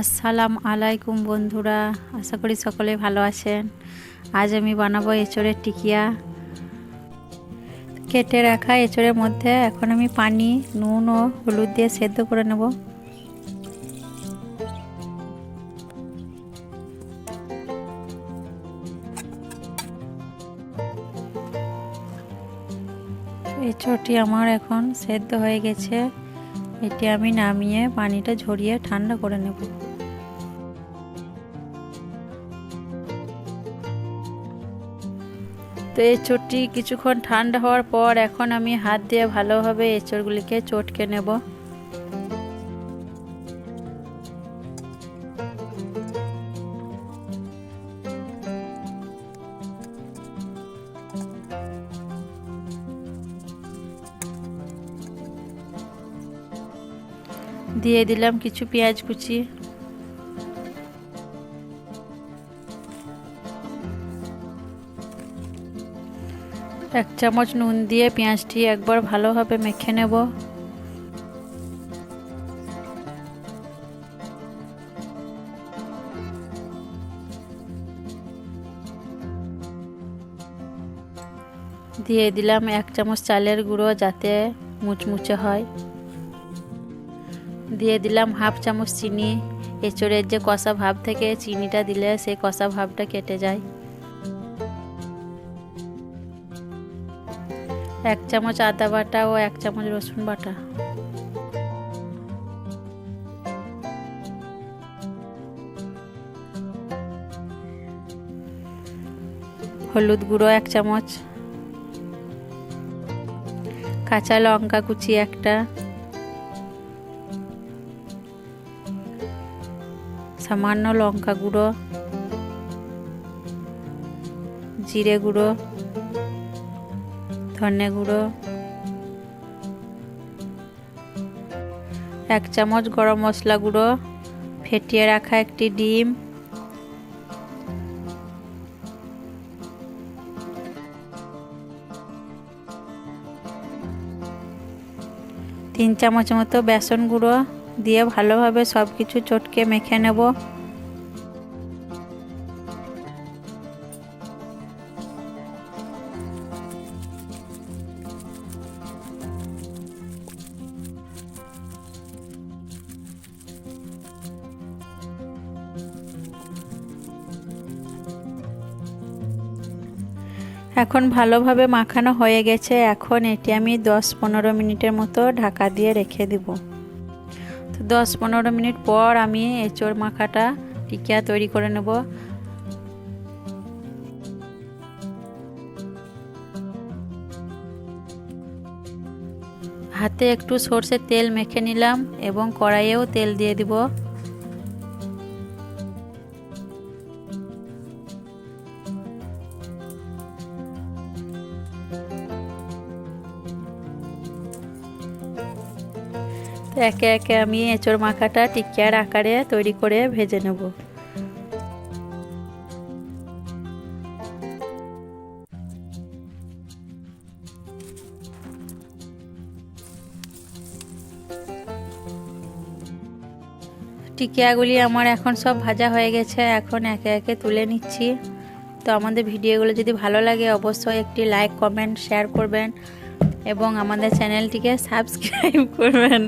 আসসালামু আলাইকুম বন্ধুরা, আশা করি সকলে ভালো আছেন। আজ আমি বানাবো এঁচড়ের টিকিয়া। কেটে রাখা এঁচড়ের মধ্যে এখন আমি পানি, নুন ও হলুদ দিয়ে সেদ্ধ করে নেব। এঁচড়টি আমার এখন সেদ্ধ হয়ে গেছে। এটি আমি নামিয়ে পানিটা ঝরিয়ে ঠান্ডা করে নেব। তো এঁচড়টি কিছুক্ষণ ঠান্ডা হওয়ার পর এখন আমি হাত দিয়ে ভালোভাবে এঁচড়গুলিকে চটকে নেব। দিয়ে দিলাম কিছু পেঁয়াজ কুচি, এক চামচ নুন দিয়ে পেঁয়াজটি একবার ভালোভাবে মেখে নেব। দিয়ে দিলাম এক চামচ চালের গুঁড়ো যাতে মুচমুচে হয়। দিয়ে দিলাম হাফ চামচ চিনি। এঁচড়ের যে কষা ভাব থেকে চিনিটা দিলে সেই কষা ভাবটা কেটে যায়। এক চামচ আদা বাটা ও এক চামচ রসুন বাটা। হলুদ গুঁড়ো এক চামচ, কাঁচা লঙ্কা কুচি একটা, সামান্য লঙ্কা গুঁড়ো, জিরে গুঁড়ো, ধনে গুঁড়ো, এক চামচ গরম মশলা গুঁড়ো, ফেটিয়ে রাখা একটি ডিম, তিন চামচ মতো বেসন গুঁড়ো দিয়ে ভালোভাবে সব কিছু চটকে মেখে নেব। এখন ভালোভাবে মাখানো হয়ে গেছে। এখন এটি আমি 10-15 মিনিটের মতো ঢাকা দিয়ে রেখে দিব। তো 10-15 মিনিট পর আমি এঁচড় মাখাটা টিকিয়া তৈরি করে নেব। হাতে একটু সরষের তেল মেখে নিলাম এবং কড়াইয়েও তেল দিয়ে দিব। তো একে একে আমি এঁচড় মাখাটা টিকিয়ার আকারে তৈরি করে ভেজে নেব। টিকিয়াগুলি আমার এখন সব ভাজা হয়ে গেছে। এখন একে একে তুলে নিচ্ছি। তো আমাদের ভিডিওগুলো যদি ভালো লাগে অবশ্যই একটি লাইক, কমেন্ট, শেয়ার করবেন এবং আমাদের চ্যানেলটিকে সাবস্ক্রাইব করবেন।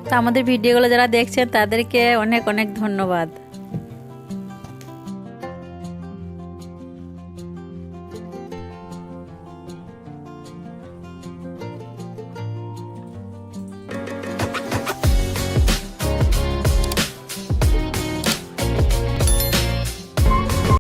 তো আমাদের ভিডিওগুলো যারা দেখছেন তাদেরকে অনেক অনেক ধন্যবাদ।